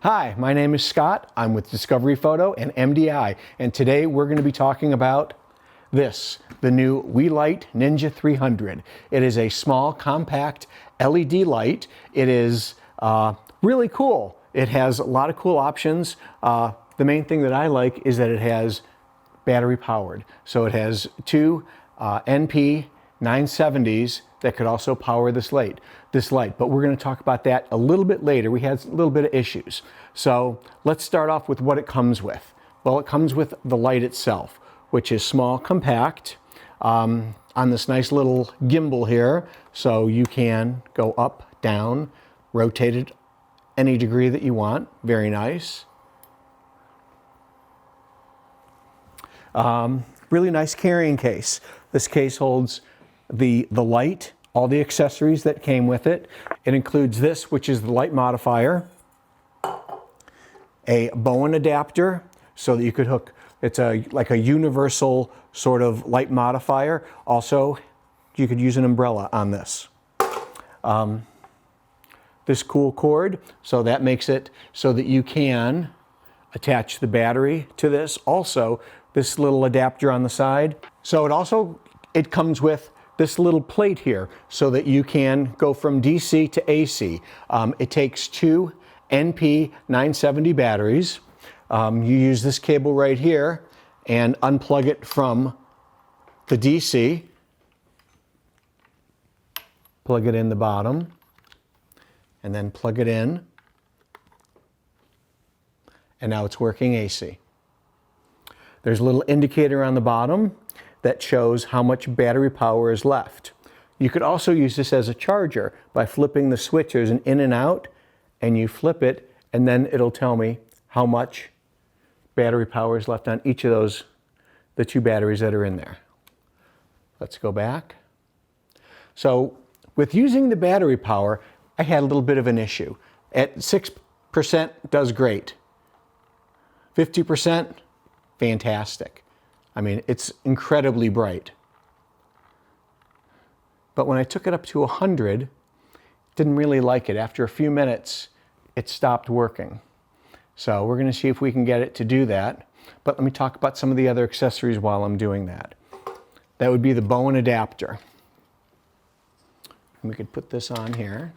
Hi, my name is Scott. I'm with Discovery Photo and MDI, and today we're going to be talking about this, the new Weeylite Ninja 300. It is a small, compact LED light. It is really cool. It has a lot of cool options. The main thing that I like is that it has battery powered. So it has two NP 970s that could also power this light. But we're going to talk about that a little bit later. We had a little bit of issues. So let's start off with what it comes with. Well, it comes with the light itself, which is small, compact, on this nice little gimbal here. So you can go up, down, rotate it any degree that you want. Very nice. Really nice carrying case. This case holds the light, all the accessories that came with it. It includes this, which is the light modifier, a Bowen adapter, so that you could hook, it's like a universal sort of light modifier. Also, you could use an umbrella on this. This cool cord, so that makes it so that you can attach the battery to this. Also, this little adapter on the side. So it comes with this little plate here so that you can go from DC to AC. It takes two NP 970 batteries. You use this cable right here and unplug it from the DC. Plug it in the bottom and then plug it in. And now it's working AC. There's a little indicator on the bottom that shows how much battery power is left. You could also use this as a charger by flipping the switches in and out, and you flip it, and then it'll tell me how much battery power is left on each of those, the two batteries that are in there. Let's go back. So with using the battery power, I had a little bit of an issue. At 6% does great. 50%, fantastic. I mean, it's incredibly bright. But when I took it up to 100, didn't really like it. After a few minutes, it stopped working. So we're going to see if we can get it to do that. But let me talk about some of the other accessories while I'm doing that. That would be the Bowen adapter. And we could put this on here.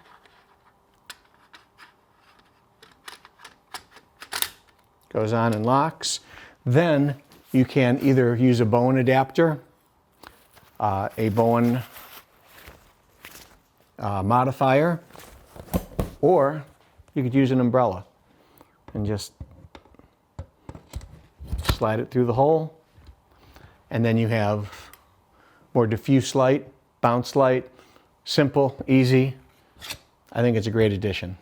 Goes on and locks. Then you can either use a Bowen adapter, a Bowen modifier, or you could use an umbrella and just slide it through the hole. And then you have more diffuse light, bounce light, simple, easy. I think it's a great addition.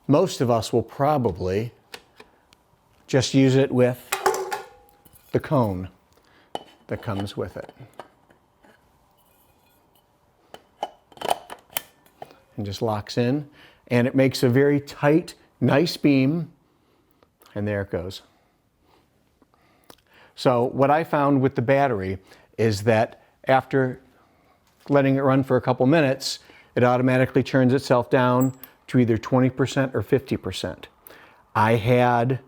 Most of us will probably just use it with the cone that comes with it. And just locks in, and it makes a very tight, nice beam, and there it goes. So what I found with the battery is that after letting it run for a couple minutes, it automatically turns itself down to either 20% or 50%. I had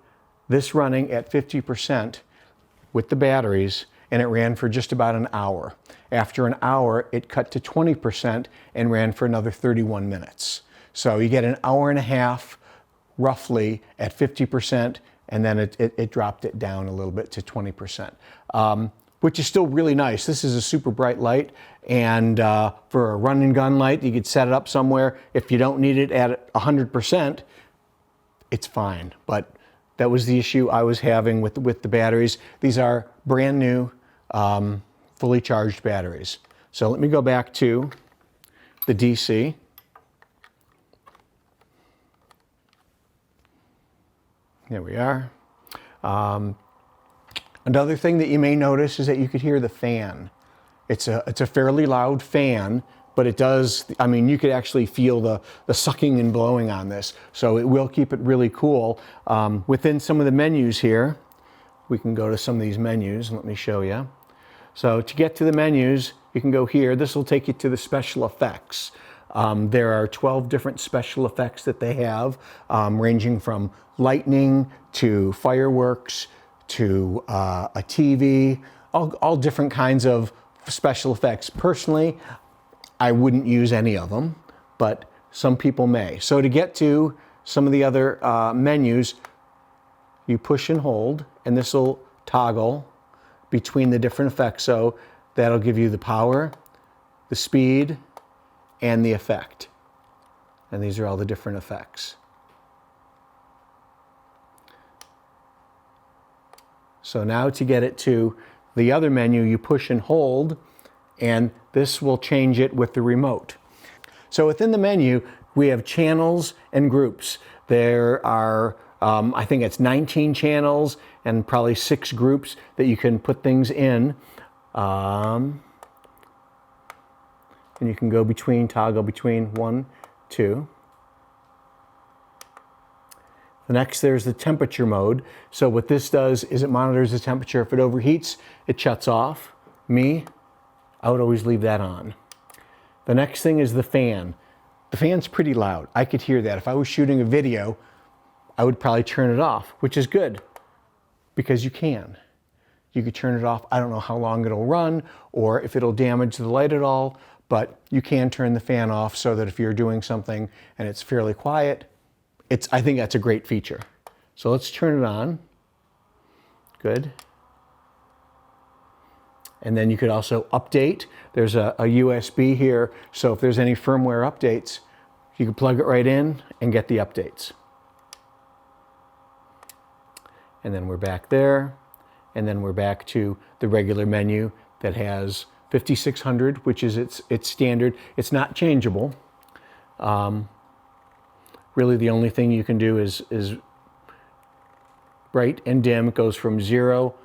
this running at 50% with the batteries, and it ran for just about an hour. After an hour, it cut to 20% and ran for another 31 minutes. So you get an hour and a half roughly at 50%, and then it dropped it down a little bit to 20%, which is still really nice. This is a super bright light, and for a run and gun light, you could set it up somewhere. If you don't need it at 100%, it's fine. But that was the issue I was having with the batteries. These are brand new, fully charged batteries. So let me go back to the DC. There we are. Another thing that you may notice is that you could hear the fan. It's a fairly loud fan, but it does, I mean, you could actually feel the sucking and blowing on this. So it will keep it really cool. Within some of the menus here, we can go to some of these menus. Let me show you. So to get to the menus, you can go here. This will take you to the special effects. There are 12 different special effects that they have, ranging from lightning to fireworks to a TV, all different kinds of special effects. Personally, I wouldn't use any of them, but some people may. So to get to some of the other menus, you push and hold, and this will toggle between the different effects. So that'll give you the power, the speed, and the effect. And these are all the different effects. So now to get it to the other menu, you push and hold, and this will change it with the remote. So within the menu, we have channels and groups. There are, I think it's 19 channels and probably 6 groups that you can put things in. And you can go between, toggle between 1, 2. The next, there's the temperature mode. So what this does is it monitors the temperature. If it overheats, it shuts off. I would always leave that on. The next thing is the fan. The fan's pretty loud. I could hear that. If I was shooting a video, I would probably turn it off, which is good because you can. You could turn it off. I don't know how long it'll run or if it'll damage the light at all, but you can turn the fan off so that if you're doing something and it's fairly quiet, I think that's a great feature. So let's turn it on. Good. And then you could also update. There's a USB here, so if there's any firmware updates, you can plug it right in and get the updates. And then we're back there, and then we're back to the regular menu that has 5600, which is its standard. It's not changeable. Really, the only thing you can do is bright and dim. It goes from 0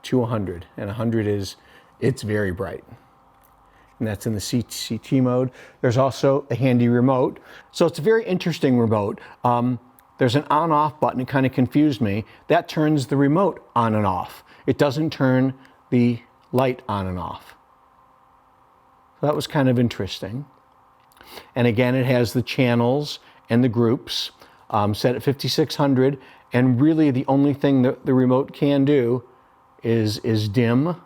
to 100, and 100 it's very bright. And that's in the CT mode. There's also a handy remote. So it's a very interesting remote. There's an on-off button. It kind of confused me. That turns the remote on and off. It doesn't turn the light on and off. So that was kind of interesting. And again, it has the channels and the groups set at 5600. And really the only thing that the remote can do is dim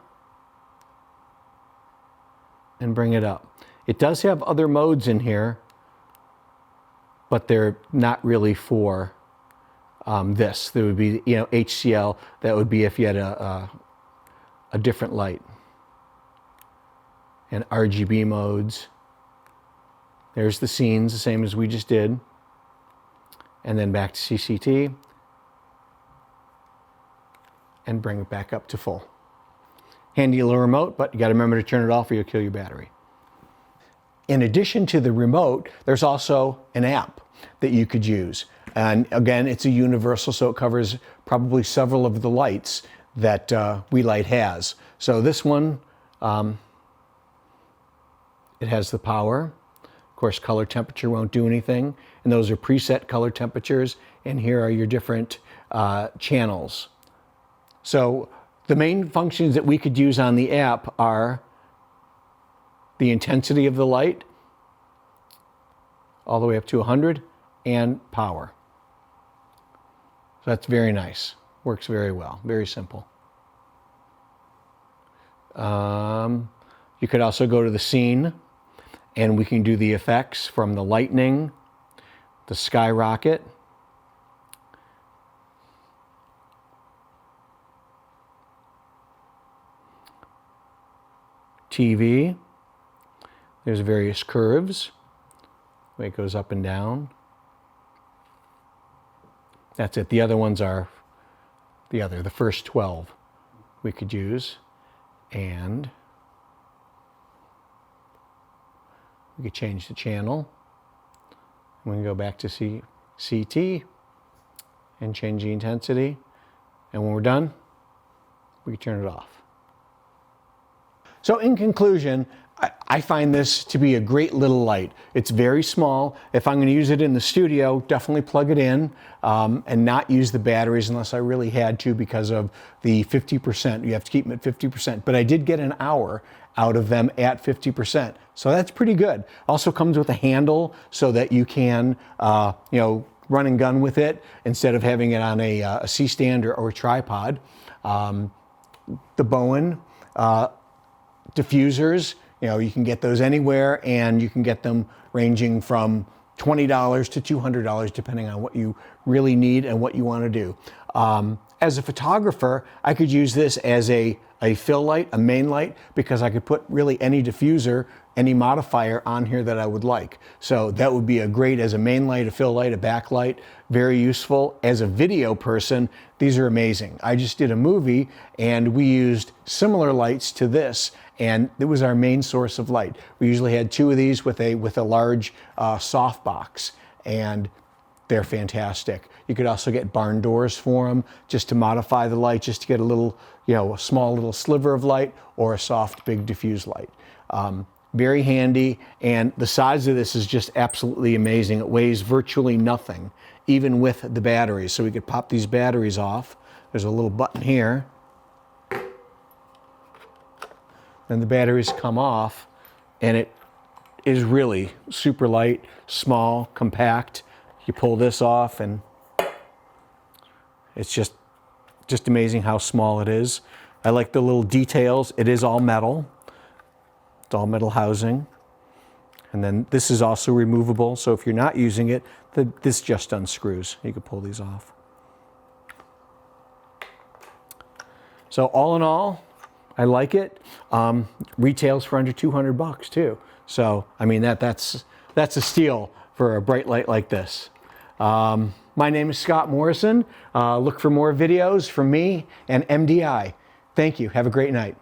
and bring it up. It does have other modes in here, but they're not really for this. There would be, HCL. That would be if you had a different light. And RGB modes. There's the scenes, the same as we just did. And then back to CCT. And bring it back up to full. Handy little remote, but you got to remember to turn it off or you'll kill your battery. In addition to the remote, there's also an app that you could use. And again, it's a universal, so it covers probably several of the lights that Weeylite has. So this one, it has the power. Of course, color temperature won't do anything. And those are preset color temperatures. And here are your different channels. So the main functions that we could use on the app are the intensity of the light, all the way up to 100, and power. So that's very nice. Works very well. Very simple. You could also go to the scene, and we can do the effects from the lightning, the skyrocket, TV. There's various curves. It goes up and down. That's it. The other ones are the first 12 we could use. And we could change the channel. We can go back to CT and change the intensity. And when we're done, we can turn it off. So in conclusion, I find this to be a great little light. It's very small. If I'm going to use it in the studio, definitely plug it in and not use the batteries unless I really had to because of the 50%. You have to keep them at 50%. But I did get an hour out of them at 50%. So that's pretty good. Also comes with a handle so that you can, run and gun with it instead of having it on a C-stand or a tripod. The Bowen diffusers, you can get those anywhere, and you can get them ranging from $20 to $200 depending on what you really need and what you want to do. As a photographer, I could use this as a fill light, a main light, because I could put really any diffuser, any modifier on here that I would like. So that would be a great as a main light, a fill light, a backlight, very useful. As a video person, these are amazing. I just did a movie and we used similar lights to this, and it was our main source of light. We usually had 2 of these with a large softbox, and they're fantastic. You could also get barn doors for them just to modify the light, just to get a little, a small little sliver of light or a soft big diffuse light. Very handy, and the size of this is just absolutely amazing. It weighs virtually nothing, even with the batteries. So we could pop these batteries off. There's a little button here. Then the batteries come off, and it is really super light, small, compact. You pull this off, and it's just amazing how small it is. I like the little details. It is all metal. It's all metal housing. And then this is also removable, so if you're not using it, this just unscrews. You can pull these off. So all in all, I like it. Retails for under 200 bucks too. So I mean that's a steal for a bright light like this. My name is Scott Morrison. Look for more videos from me and MDI. Thank you. Have a great night.